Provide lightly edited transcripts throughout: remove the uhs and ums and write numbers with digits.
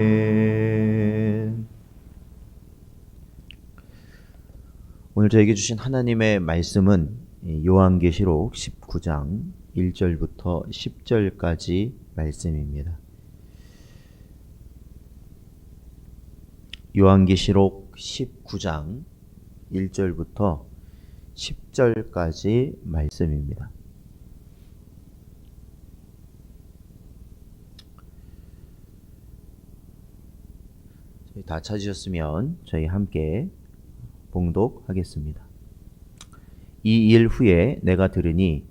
오늘 저에게 주신 하나님의 말씀은 요한계시록 19장 1절부터 10절까지 말씀입니다. 요한계시록 19장 1절부터 10절까지 말씀입니다. 저희 다 찾으셨으면 저희 함께 봉독하겠습니다. 이 일 후에 내가 들으니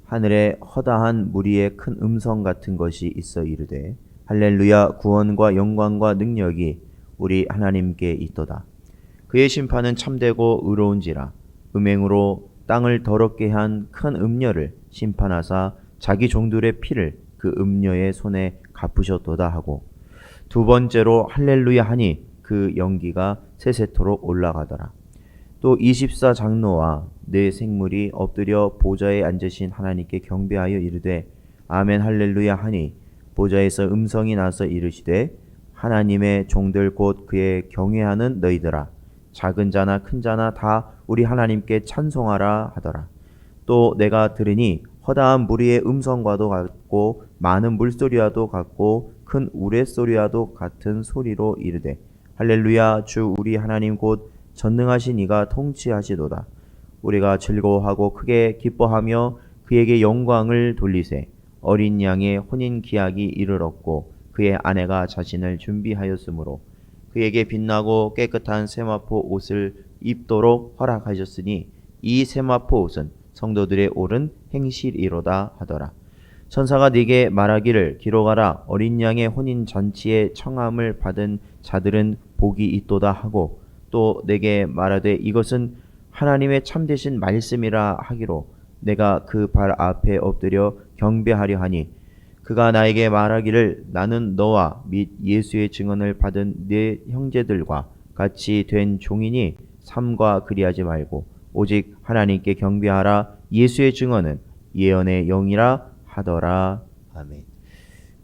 하늘에 허다한 무리의 큰 음성 같은 것이 있어 이르되 할렐루야, 구원과 영광과 능력이 우리 하나님께 있도다. 그의 심판은 참되고 의로운지라. 음행으로 땅을 더럽게 한 큰 음녀를 심판하사 자기 종들의 피를 그 음녀의 손에 갚으셨도다 하고, 두 번째로 할렐루야 하니 그 연기가 세세토록 올라가더라. 또 24장로와 네 생물이 엎드려 보좌에 앉으신 하나님께 경배하여 이르되 아멘 할렐루야 하니, 보좌에서 음성이 나서 이르시되 하나님의 종들 곧 그의 경외하는 너희들아, 작은 자나 큰 자나 다 우리 하나님께 찬송하라 하더라. 또 내가 들으니 허다한 무리의 음성과도 같고 많은 물소리와도 같고 큰 우레소리와도 같은 소리로 이르되 할렐루야, 주 우리 하나님 곧 전능하신 이가 통치하시도다. 우리가 즐거워하고 크게 기뻐하며 그에게 영광을 돌리세. 어린 양의 혼인 기약이 이르렀고 그의 아내가 자신을 준비하였으므로 그에게 빛나고 깨끗한 세마포 옷을 입도록 허락하셨으니 이 세마포 옷은 성도들의 옳은 행실이로다 하더라. 천사가 네게 말하기를 기록하라. 어린 양의 혼인 잔치에 청함을 받은 자들은 복이 있도다 하고, 또 내게 말하되 이것은 하나님의 참되신 말씀이라 하기로 내가 그 발 앞에 엎드려 경배하려 하니, 그가 나에게 말하기를 나는 너와 및 예수의 증언을 받은 네 형제들과 같이 된 종이니 삼가 그리하지 말고 오직 하나님께 경배하라. 예수의 증언은 예언의 영이라 하더라. 아멘.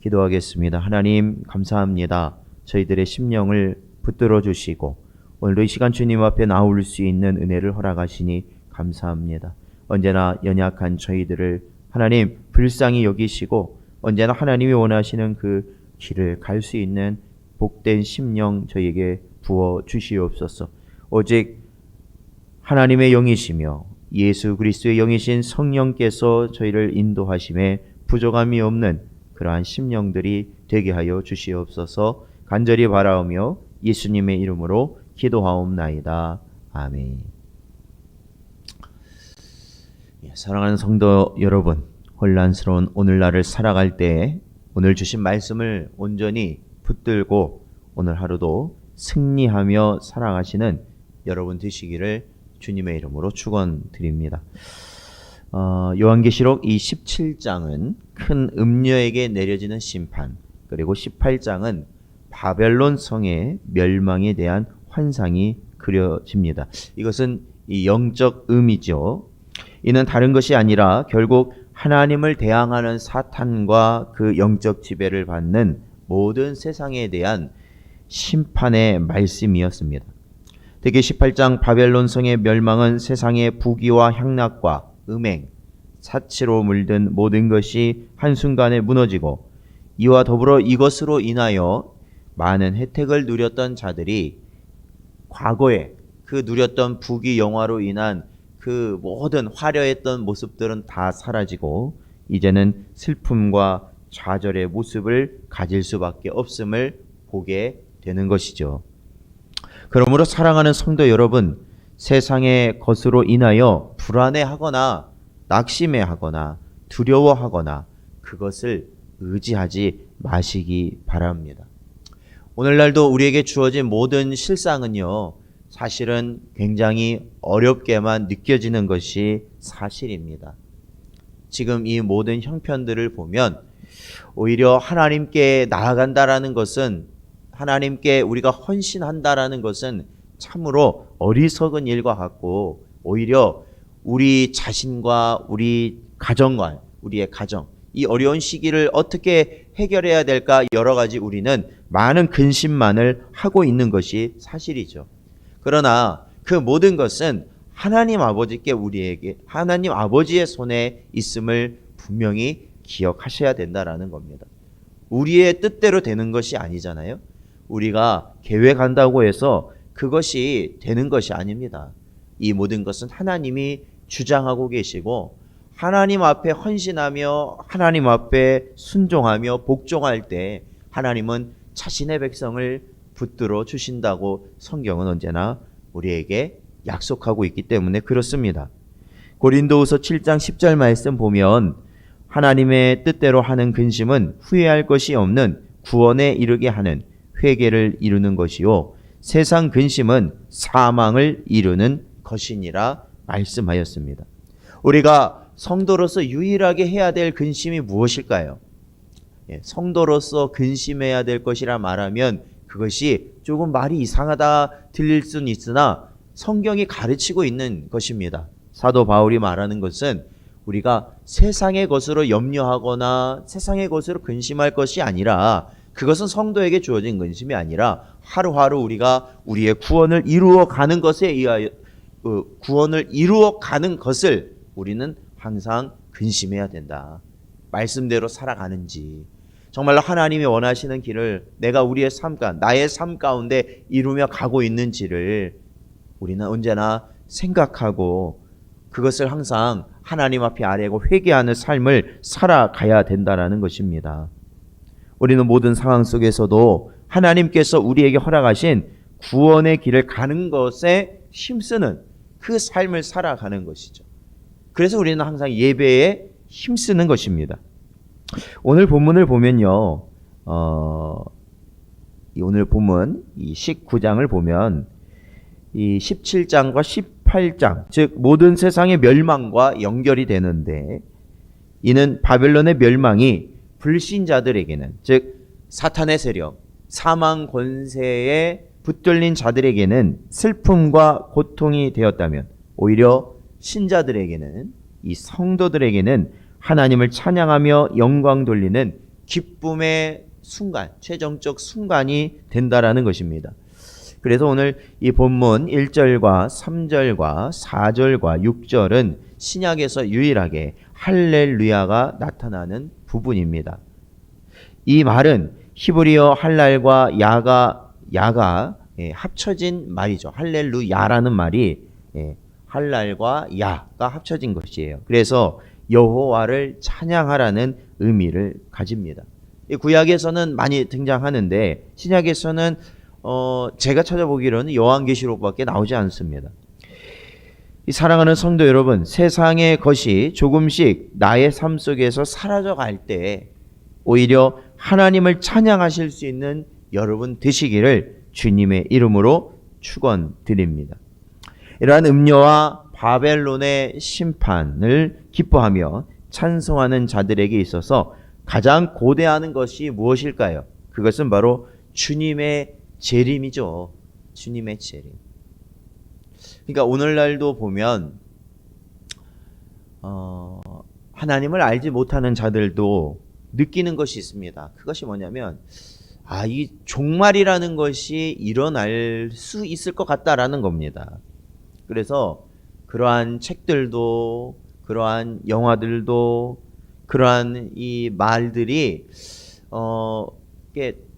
기도하겠습니다. 하나님 감사합니다. 저희들의 심령을 붙들어 주시고 오늘도 이 시간 주님 앞에 나올 수 있는 은혜를 허락하시니 감사합니다. 언제나 연약한 저희들을 하나님 불쌍히 여기시고 언제나 하나님이 원하시는 그 길을 갈 수 있는 복된 심령 저희에게 부어 주시옵소서. 오직 하나님의 영이시며 예수 그리스도의 영이신 성령께서 저희를 인도하심에 부족함이 없는 그러한 심령들이 되게 하여 주시옵소서. 간절히 바라오며 예수님의 이름으로 기도하옵나이다. 아멘. 사랑하는 성도 여러분, 혼란스러운 오늘날을 살아갈 때 오늘 주신 말씀을 온전히 붙들고 오늘 하루도 승리하며 살아가시는 여러분 되시기를 주님의 이름으로 축원드립니다. 요한계시록 이 17장은 큰 음녀에게 내려지는 심판, 그리고 18장은 바벨론 성의 멸망에 대한 환상이 그려집니다. 이것은 이 영적 의미죠. 이는 다른 것이 아니라 결국 하나님을 대항하는 사탄과 그 영적 지배를 받는 모든 세상에 대한 심판의 말씀이었습니다. 특히 18장 바벨론 성의 멸망은 세상의 부귀와 향락과 음행, 사치로 물든 모든 것이 한순간에 무너지고, 이와 더불어 이것으로 인하여 많은 혜택을 누렸던 자들이 과거에 그 누렸던 부귀 영화로 인한 그 모든 화려했던 모습들은 다 사라지고 이제는 슬픔과 좌절의 모습을 가질 수밖에 없음을 보게 되는 것이죠. 그러므로 사랑하는 성도 여러분, 세상의 것으로 인하여 불안해하거나 낙심해하거나 두려워하거나 그것을 의지하지 마시기 바랍니다. 오늘날도 우리에게 주어진 모든 실상은요, 사실은 굉장히 어렵게만 느껴지는 것이 사실입니다. 지금 이 모든 형편들을 보면 오히려 하나님께 나아간다라는 것은, 하나님께 우리가 헌신한다라는 것은 참으로 어리석은 일과 같고, 오히려 우리 자신과 우리 가정과 우리의 가정, 이 어려운 시기를 어떻게 해결해야 될까 여러 가지 우리는 많은 근심만을 하고 있는 것이 사실이죠. 그러나 그 모든 것은 하나님 아버지께 우리에게 하나님 아버지의 손에 있음을 분명히 기억하셔야 된다라는 겁니다. 우리의 뜻대로 되는 것이 아니잖아요. 우리가 계획한다고 해서 그것이 되는 것이 아닙니다. 이 모든 것은 하나님이 주장하고 계시고 하나님 앞에 헌신하며 하나님 앞에 순종하며 복종할 때 하나님은 자신의 백성을 붙들어 주신다고 성경은 언제나 우리에게 약속하고 있기 때문에 그렇습니다. 고린도후서 7장 10절 말씀 보면 하나님의 뜻대로 하는 근심은 후회할 것이 없는 구원에 이르게 하는 회개를 이루는 것이요 세상 근심은 사망을 이루는 것이니라 말씀하였습니다. 우리가 성도로서 유일하게 해야 될 근심이 무엇일까요? 성도로서 근심해야 될 것이라 말하면 그것이 조금 말이 이상하다 들릴 수는 있으나 성경이 가르치고 있는 것입니다. 사도 바울이 말하는 것은 우리가 세상의 것으로 염려하거나 세상의 것으로 근심할 것이 아니라 그것은 성도에게 주어진 근심이 아니라 하루하루 우리가 우리의 구원을 이루어가는 것에 의하여 구원을 이루어가는 것을 우리는 항상 근심해야 된다. 말씀대로 살아가는지 정말로 하나님이 원하시는 길을 내가 우리의 나의 삶 가운데 이루며 가고 있는지를 우리는 언제나 생각하고 그것을 항상 하나님 앞에 아뢰고 회개하는 삶을 살아가야 된다라는 것입니다. 우리는 모든 상황 속에서도 하나님께서 우리에게 허락하신 구원의 길을 가는 것에 힘쓰는 그 삶을 살아가는 것이죠. 그래서 우리는 항상 예배에 힘쓰는 것입니다. 오늘 본문을 보면요, 오늘 본문 이 19장을 보면 이 17장과 18장, 즉 모든 세상의 멸망과 연결이 되는데 이는 바벨론의 멸망이 불신자들에게는 즉 사탄의 세력, 사망 권세에 붙들린 자들에게는 슬픔과 고통이 되었다면 오히려 신자들에게는 이 성도들에게는 하나님을 찬양하며 영광 돌리는 기쁨의 순간, 최종적 순간이 된다라는 것입니다. 그래서 오늘 이 본문 1절과 3절과 4절과 6절은 신약에서 유일하게 할렐루야가 나타나는 부분입니다. 이 말은 히브리어 할랄과 야가 합쳐진 말이죠. 할렐루야라는 말이 할랄과 야가 합쳐진 것이에요. 그래서 여호와를 찬양하라는 의미를 가집니다. 구약에서는 많이 등장하는데 신약에서는 제가 찾아보기로는 요한계시록밖에 나오지 않습니다. 이 사랑하는 성도 여러분, 세상의 것이 조금씩 나의 삶 속에서 사라져갈 때 오히려 하나님을 찬양하실 수 있는 여러분 되시기를 주님의 이름으로 축원드립니다. 이러한 음녀와 바벨론의 심판을 기뻐하며 찬송하는 자들에게 있어서 가장 고대하는 것이 무엇일까요? 그것은 바로 주님의 재림이죠. 주님의 재림. 그러니까 오늘날도 보면 하나님을 알지 못하는 자들도 느끼는 것이 있습니다. 그것이 뭐냐면 이 종말이라는 것이 일어날 수 있을 것 같다라는 겁니다. 그래서 그러한 책들도 그러한 영화들도 그러한 이 말들이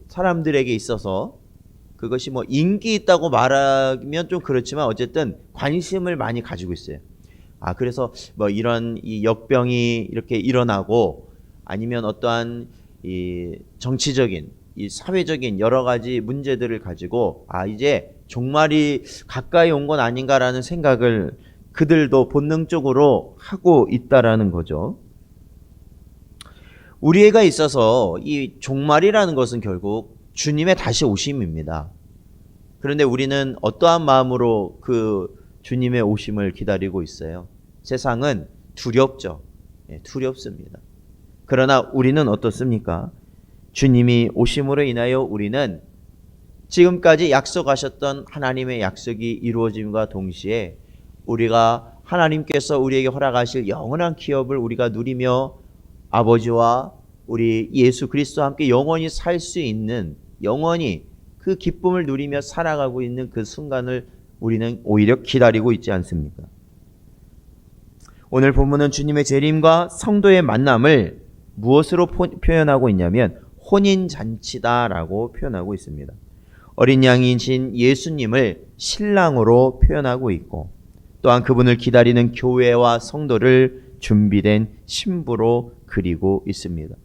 사람들에게 있어서 그것이 뭐 인기 있다고 말하면 좀 그렇지만 어쨌든 관심을 많이 가지고 있어요. 그래서 뭐 이런 이 역병이 이렇게 일어나고 아니면 어떠한 이 정치적인 이 사회적인 여러 가지 문제들을 가지고 이제 종말이 가까이 온 건 아닌가라는 생각을 그들도 본능적으로 하고 있다라는 거죠. 우리에게 있어서 이 종말이라는 것은 결국 주님의 다시 오심입니다. 그런데 우리는 어떠한 마음으로 그 주님의 오심을 기다리고 있어요? 세상은 두렵죠. 두렵습니다. 그러나 우리는 어떻습니까? 주님이 오심으로 인하여 우리는 지금까지 약속하셨던 하나님의 약속이 이루어짐과 동시에 우리가 하나님께서 우리에게 허락하실 영원한 기업을 우리가 누리며 아버지와 우리 예수 그리스도와 함께 영원히 살 수 있는, 영원히 그 기쁨을 누리며 살아가고 있는 그 순간을 우리는 오히려 기다리고 있지 않습니까? 오늘 본문은 주님의 재림과 성도의 만남을 무엇으로 표현하고 있냐면 혼인잔치다라고 표현하고 있습니다. 어린 양이신 예수님을 신랑으로 표현하고 있고, 또한 그분을 기다리는 교회와 성도를 준비된 신부로 그리고 있습니다.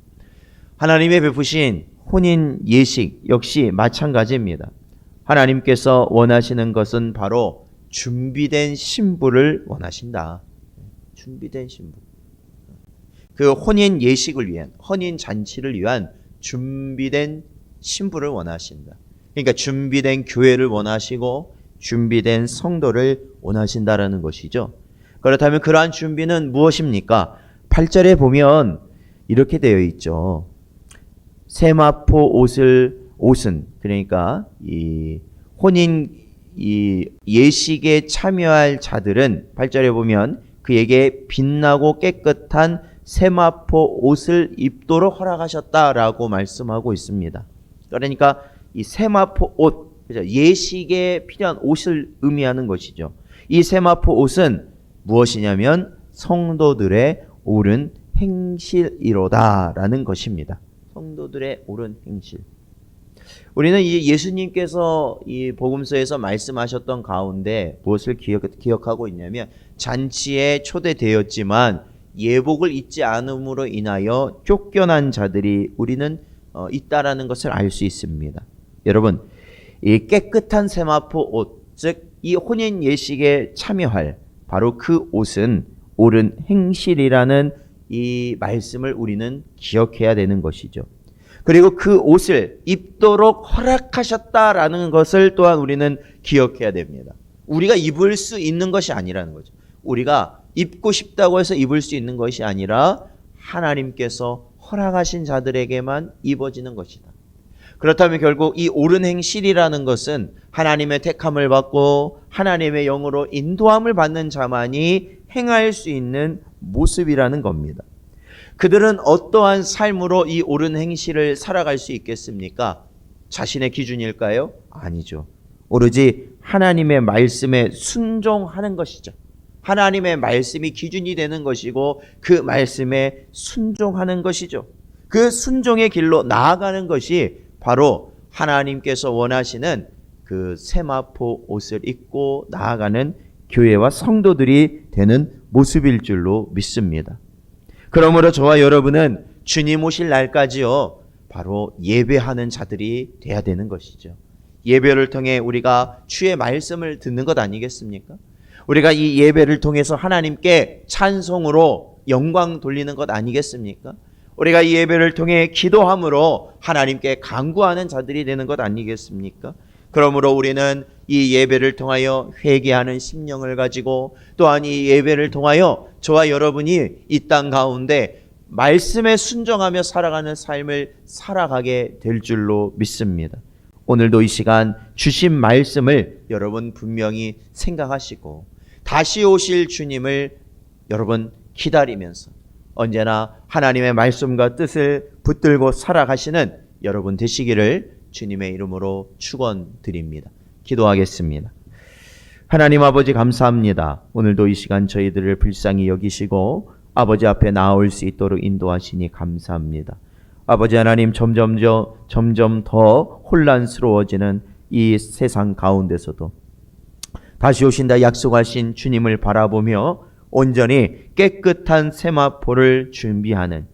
하나님의 베푸신 혼인 예식 역시 마찬가지입니다. 하나님께서 원하시는 것은 바로 준비된 신부를 원하신다. 준비된 신부. 그 혼인 예식을 위한, 혼인 잔치를 위한 준비된 신부를 원하신다. 그러니까 준비된 교회를 원하시고 준비된 성도를 원하신다라는 것이죠. 그렇다면 그러한 준비는 무엇입니까? 8절에 보면 이렇게 되어 있죠. 세마포 옷은 그러니까 이 혼인 이 예식에 참여할 자들은 8절에 보면 그에게 빛나고 깨끗한 세마포 옷을 입도록 허락하셨다라고 말씀하고 있습니다. 그러니까 이 세마포 옷, 예식에 필요한 옷을 의미하는 것이죠. 이 세마포 옷은 무엇이냐면 성도들의 옳은 행실이로다라는 것입니다. 성도들의 옳은 행실. 우리는 이 예수님께서 이 복음서에서 말씀하셨던 가운데 무엇을 기억하고 있냐면 잔치에 초대되었지만 예복을 입지 않음으로 인하여 쫓겨난 자들이 우리는 있다라는 것을 알 수 있습니다. 여러분, 이 깨끗한 세마포 옷, 즉 이 혼인 예식에 참여할 바로 그 옷은 옳은 행실이라는 이 말씀을 우리는 기억해야 되는 것이죠. 그리고 그 옷을 입도록 허락하셨다라는 것을 또한 우리는 기억해야 됩니다. 우리가 입을 수 있는 것이 아니라는 거죠. 우리가 입고 싶다고 해서 입을 수 있는 것이 아니라 하나님께서 허락하신 자들에게만 입어지는 것이다. 그렇다면 결국 이 옳은 행실이라는 것은 하나님의 택함을 받고 하나님의 영으로 인도함을 받는 자만이 행할 수 있는 모습이라는 겁니다. 그들은 어떠한 삶으로 이 옳은 행실을 살아갈 수 있겠습니까? 자신의 기준일까요? 아니죠. 오로지 하나님의 말씀에 순종하는 것이죠. 하나님의 말씀이 기준이 되는 것이고 그 말씀에 순종하는 것이죠. 그 순종의 길로 나아가는 것이 바로 하나님께서 원하시는 그 세마포 옷을 입고 나아가는 교회와 성도들이 되는 모습일 줄로 믿습니다. 그러므로 저와 여러분은 주님 오실 날까지요, 바로 예배하는 자들이 돼야 되는 것이죠. 예배를 통해 우리가 주의 말씀을 듣는 것 아니겠습니까? 우리가 이 예배를 통해서 하나님께 찬송으로 영광 돌리는 것 아니겠습니까? 우리가 이 예배를 통해 기도함으로 하나님께 간구하는 자들이 되는 것 아니겠습니까? 그러므로 우리는 이 예배를 통하여 회개하는 심령을 가지고 또한 이 예배를 통하여 저와 여러분이 이 땅 가운데 말씀에 순종하며 살아가는 삶을 살아가게 될 줄로 믿습니다. 오늘도 이 시간 주신 말씀을 여러분 분명히 생각하시고 다시 오실 주님을 여러분 기다리면서 언제나 하나님의 말씀과 뜻을 붙들고 살아가시는 여러분 되시기를 주님의 이름으로 축원드립니다. 기도하겠습니다. 하나님 아버지 감사합니다. 오늘도 이 시간 저희들을 불쌍히 여기시고 아버지 앞에 나올 수 있도록 인도하시니 감사합니다. 아버지 하나님 점점 더 혼란스러워지는 이 세상 가운데서도 다시 오신다 약속하신 주님을 바라보며 온전히 깨끗한 세마포를 준비하는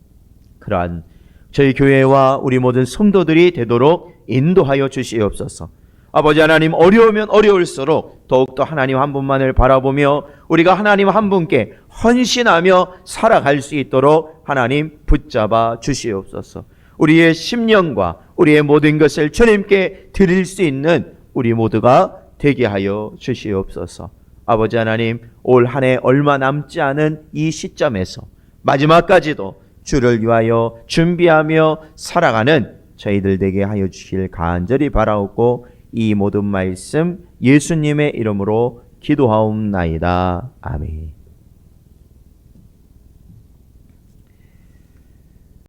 그러한 저희 교회와 우리 모든 성도들이 되도록 인도하여 주시옵소서. 아버지 하나님 어려우면 어려울수록 더욱더 하나님 한 분만을 바라보며 우리가 하나님 한 분께 헌신하며 살아갈 수 있도록 하나님 붙잡아 주시옵소서. 우리의 심령과 우리의 모든 것을 주님께 드릴 수 있는 우리 모두가 되게 하여 주시옵소서. 아버지 하나님 올 한 해 얼마 남지 않은 이 시점에서 마지막까지도 주를 위하여 준비하며 살아가는 저희들 되게 하여 주실 간절히 바라옵고 이 모든 말씀 예수님의 이름으로 기도하옵나이다. 아멘.